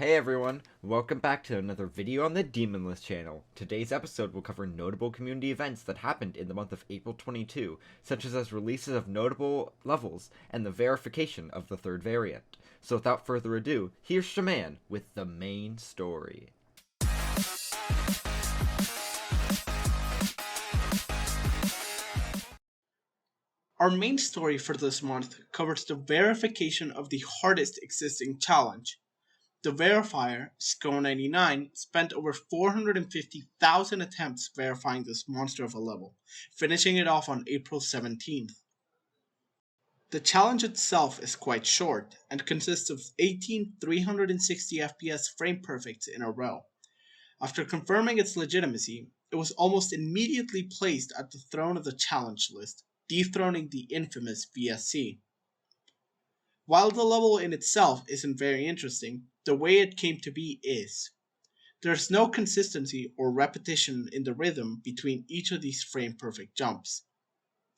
Hey everyone, welcome back to another video on the Demonless channel. Today's episode will cover notable community events that happened in the month of April 22, such as releases of notable levels and the verification of the third variant. So without further ado, here's Shman with the main story. Our main story for this month covers the verification of the hardest existing challenge. The verifier, SCO99, spent over 450,000 attempts verifying this monster of a level, finishing it off on April 17th. The challenge itself is quite short and consists of 18 360 FPS frame perfects in a row. After confirming its legitimacy, it was almost immediately placed at the throne of the challenge list, dethroning the infamous VSC. While the level in itself isn't very interesting, the way it came to be is. There's no consistency or repetition in the rhythm between each of these frame-perfect jumps.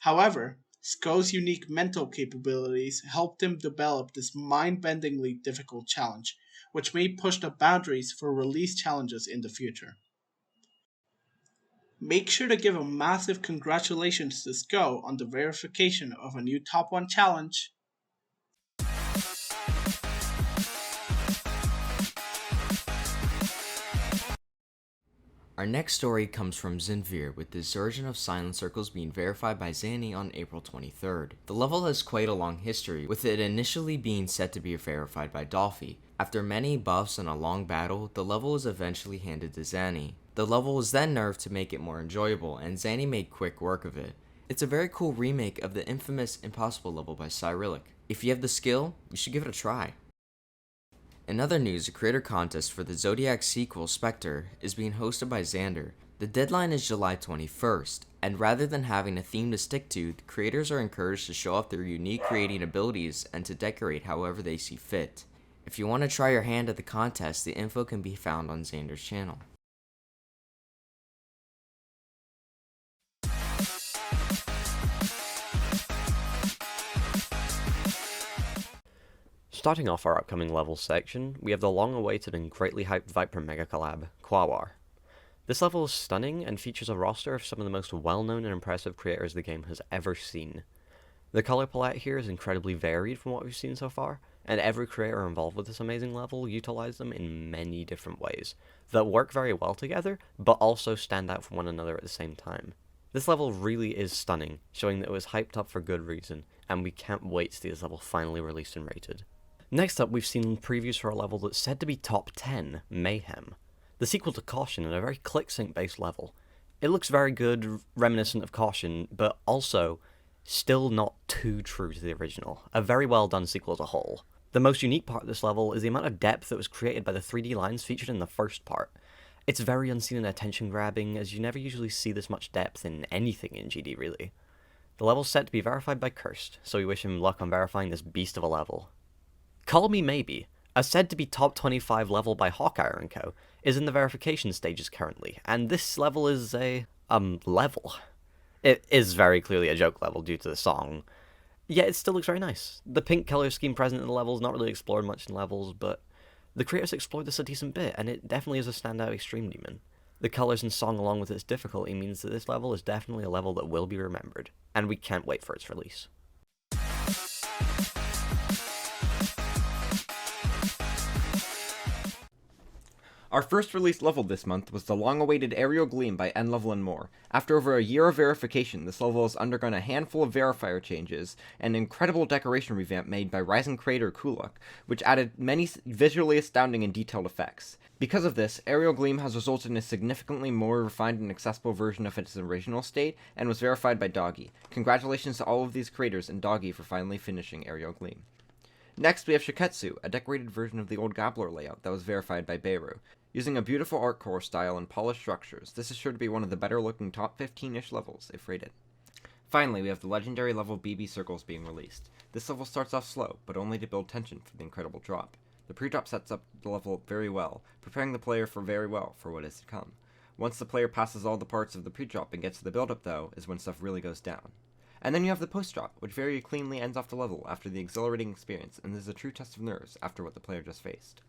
However, SCO's unique mental capabilities helped him develop this mind-bendingly difficult challenge, which may push the boundaries for release challenges in the future. Make sure to give a massive congratulations to SCO on the verification of a new top 1 challenge. Our next story comes from Zinvir, with the Surgeon of Silent Circles being verified by Zanny on April 23rd. The level has quite a long history, with it initially being set to be verified by Dolphy. After many buffs and a long battle, the level was eventually handed to Zanny. The level was then nerfed to make it more enjoyable, and Zanny made quick work of it. It's a very cool remake of the infamous Impossible level by Cyrillic. If you have the skill, you should give it a try. In other news, a creator contest for the Zodiac sequel, Spectre, is being hosted by Xander. The deadline is July 21st, and rather than having a theme to stick to, the creators are encouraged to show off their unique creating abilities and to decorate however they see fit. If you want to try your hand at the contest, the info can be found on Xander's channel. Starting off our upcoming levels section, we have the long-awaited and greatly hyped Viper Mega Collab, Quawar. This level is stunning and features a roster of some of the most well-known and impressive creators the game has ever seen. The color palette here is incredibly varied from what we've seen so far, and every creator involved with this amazing level utilized them in many different ways that work very well together, but also stand out from one another at the same time. This level really is stunning, showing that it was hyped up for good reason, and we can't wait to see this level finally released and rated. Next up, we've seen previews for a level that's said to be top 10, Mayhem, the sequel to Caution and a very click-sync based level. It looks very good, reminiscent of Caution, but also still not too true to the original. A very well done sequel as a whole. The most unique part of this level is the amount of depth that was created by the 3D lines featured in the first part. It's very unseen and attention-grabbing, as you never usually see this much depth in anything in GD, really. The level's set to be verified by Cursed, so we wish him luck on verifying this beast of a level. Call Me Maybe, a said to be top 25 level by Hawkeye & Co., is in the verification stages currently, and this level is a, level. It is very clearly a joke level due to the song, yet it still looks very nice. The pink color scheme present in the level is not really explored much in levels, but the creators explored this a decent bit, and it definitely is a standout extreme demon. The colors and song along with its difficulty means that this level is definitely a level that will be remembered, and we can't wait for its release. Our first released level this month was the long-awaited Aerial Gleam by N-Level and More. After over a year of verification, this level has undergone a handful of verifier changes and an incredible decoration revamp made by rising creator Kuluk, which added many visually astounding and detailed effects. Because of this, Aerial Gleam has resulted in a significantly more refined and accessible version of its original state, and was verified by Doggy. Congratulations to all of these creators and Doggy for finally finishing Aerial Gleam. Next, we have Shiketsu, a decorated version of the old Gobbler layout that was verified by Beirut. Using a beautiful art core style and polished structures, this is sure to be one of the better looking top 15-ish levels, if rated. Finally, we have the legendary level BB Circles being released. This level starts off slow, but only to build tension for the incredible drop. The pre-drop sets up the level very well, preparing the player very well for what is to come. Once the player passes all the parts of the pre-drop and gets to the build-up though, is when stuff really goes down. And then you have the post-drop, which very cleanly ends off the level after the exhilarating experience, and is a true test of nerves after what the player just faced.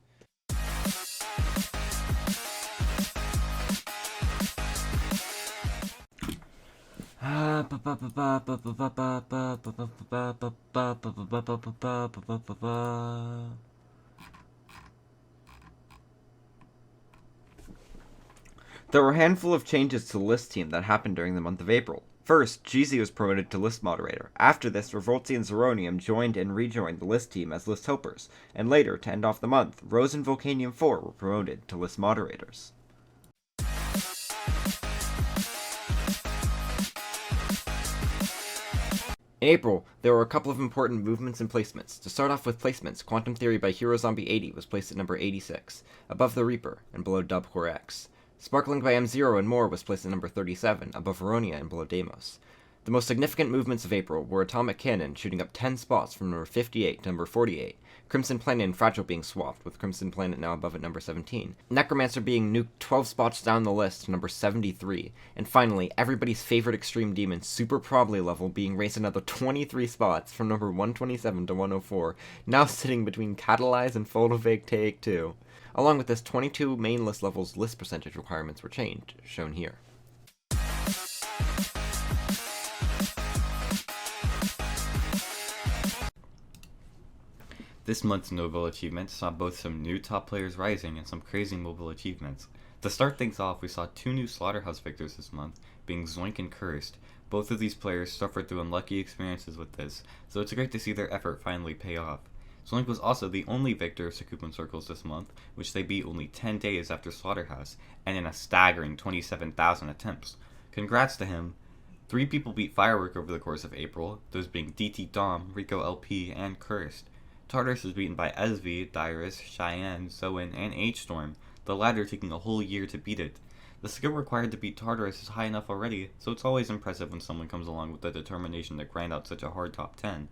There were a handful of changes to the list team that happened during the month of April. First, Jeezy was promoted to list moderator. After this, Revoltzy and Zeronium joined and rejoined the list team as list helpers. And later, to end off the month, Rose and Volcanium 4 were promoted to list moderators. In April, there were a couple of important movements and placements. To start off with placements, Quantum Theory by Hero Zombie 80 was placed at number 86, above the Reaper, and below Dubcore X. Sparkling by M0 and More was placed at number 37, above Veronia and below Deimos. The most significant movements of April were Atomic Cannon shooting up 10 spots from number 58 to number 48, Crimson Planet and Fragile being swapped, with Crimson Planet now above at number 17, Necromancer being nuked 12 spots down the list to number 73, and finally, everybody's favorite Extreme Demon, Super Probably level, being raised another 23 spots from number 127 to 104, now sitting between Catalyze and Photovake Take 2. Along with this, 22 main list levels list percentage requirements were changed, shown here. This month's notable achievements saw both some new top players rising and some crazy mobile achievements. To start things off, we saw two new Slaughterhouse victors this month, being Zoink and Cursed. Both of these players suffered through unlucky experiences with this, so it's great to see their effort finally pay off. Zoink was also the only victor of Sakupin Circles this month, which they beat only 10 days after Slaughterhouse, and in a staggering 27,000 attempts. Congrats to him! 3 people beat Firework over the course of April, those being DT Dom, Rico LP, and Cursed. Tartarus was beaten by SV, Dyrus, Cheyenne, Zoan, and H-Storm, the latter taking a whole year to beat it. The skill required to beat Tartarus is high enough already, so it's always impressive when someone comes along with the determination to grind out such a hard top 10.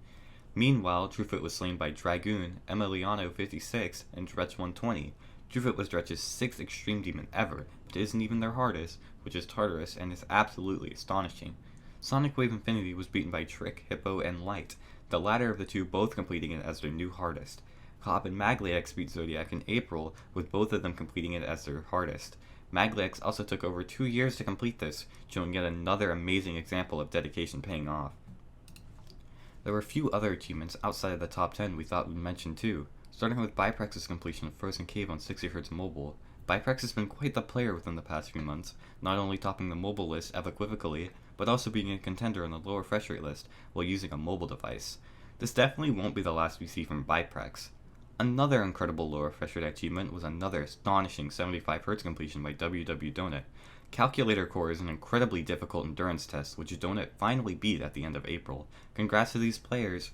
Meanwhile, Truefoot was slain by Dragoon, Emiliano 56, and Dretch 120. Truefoot was Dretch's 6th Extreme Demon ever, but isn't even their hardest, which is Tartarus, and is absolutely astonishing. Sonic Wave Infinity was beaten by Trick, Hippo, and Light, the latter of the two both completing it as their new hardest. Cop and Magliax beat Zodiac in April, with both of them completing it as their hardest. Magliax also took over 2 years to complete this, showing yet another amazing example of dedication paying off. There were a few other achievements outside of the top 10 we thought we'd mention too, starting with Biprex's completion of Frozen Cave on 60Hz mobile. Biprex has been quite the player within the past few months, not only topping the mobile list unequivocally, but also being a contender on the lower fresh rate list while using a mobile device. This definitely won't be the last we see from Biprex. Another incredible lower fresh rate achievement was another astonishing 75Hz completion by WW Donut. Calculator Core is an incredibly difficult endurance test, which Donut finally beat at the end of April. Congrats to these players.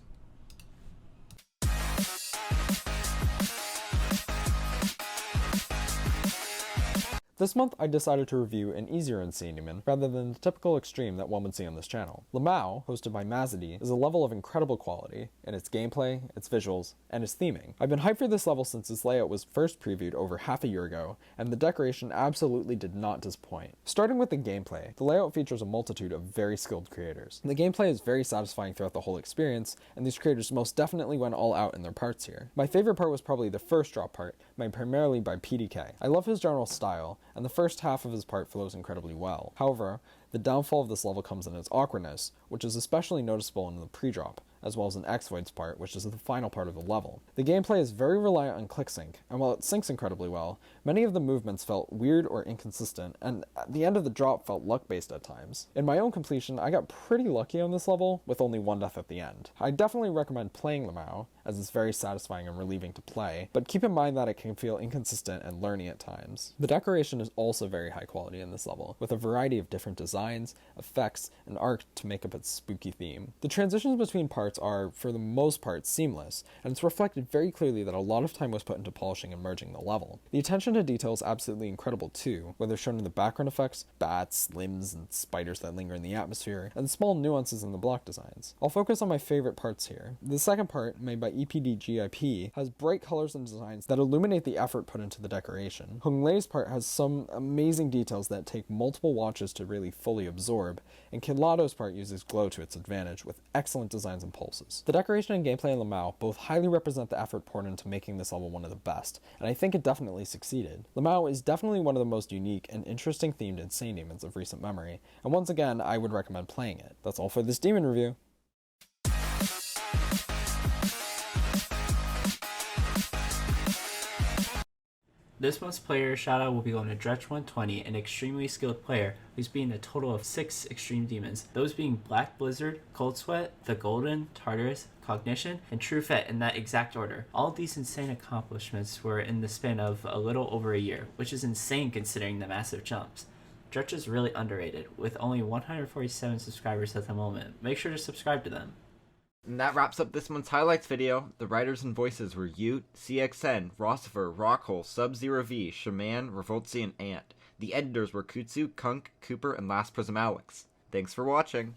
This month, I decided to review an easier Ensanity rather than the typical extreme that one would see on this channel. Lamau, hosted by Mazady, is a level of incredible quality in its gameplay, its visuals, and its theming. I've been hyped for this level since its layout was first previewed over half a year ago, and the decoration absolutely did not disappoint. Starting with the gameplay, the layout features a multitude of very skilled creators. The gameplay is very satisfying throughout the whole experience, and these creators most definitely went all out in their parts here. My favorite part was probably the first drop part, made primarily by PDK. I love his general style, and the first half of his part flows incredibly well. However, the downfall of this level comes in its awkwardness, which is especially noticeable in the pre-drop, as well as in X-Void's part, which is the final part of the level. The gameplay is very reliant on click sync, and while it syncs incredibly well, many of the movements felt weird or inconsistent, and at the end of the drop felt luck-based at times. In my own completion, I got pretty lucky on this level, with only one death at the end. I definitely recommend playing Lamau, as it's very satisfying and relieving to play, but keep in mind that it can feel inconsistent and learny at times. The decoration is also very high quality in this level, with a variety of different designs, effects, and art to make up its spooky theme. The transitions between parts are, for the most part, seamless, and it's reflected very clearly that a lot of time was put into polishing and merging the level. The attention to detail is absolutely incredible too, whether shown in the background effects, bats, limbs, and spiders that linger in the atmosphere, and the small nuances in the block designs. I'll focus on my favorite parts here. The second part, made by EPDGIP, has bright colors and designs that illuminate the effort put into the decoration. Hung Lei's part has some amazing details that take multiple watches to really fully absorb, and Kid Lado's part uses glow to its advantage with excellent designs and pulses. The decoration and gameplay in Lamau both highly represent the effort poured into making this level one of the best, and I think it definitely succeeded. Lamau is definitely one of the most unique and interesting themed Insane Demons of recent memory, and once again, I would recommend playing it. That's all for this demon review. This month's player shoutout will be going to Dretch120, an extremely skilled player who's beaten a total of 6 extreme demons, those being Black Blizzard, Cold Sweat, The Golden, Tartarus, Cognition, and True Fet in that exact order. All of these insane accomplishments were in the span of a little over a year, which is insane considering the massive jumps. Dretch is really underrated, with only 147 subscribers at the moment. Make sure to subscribe to them. And that wraps up this month's highlights video. The writers and voices were Yoot, CXN, Rocipher, Rockhole, SubzeroV, Shman, Revoltzy, and Ant. The editors were Kutsu, Cunk, Kooper, and LastPrismAlex. Thanks for watching.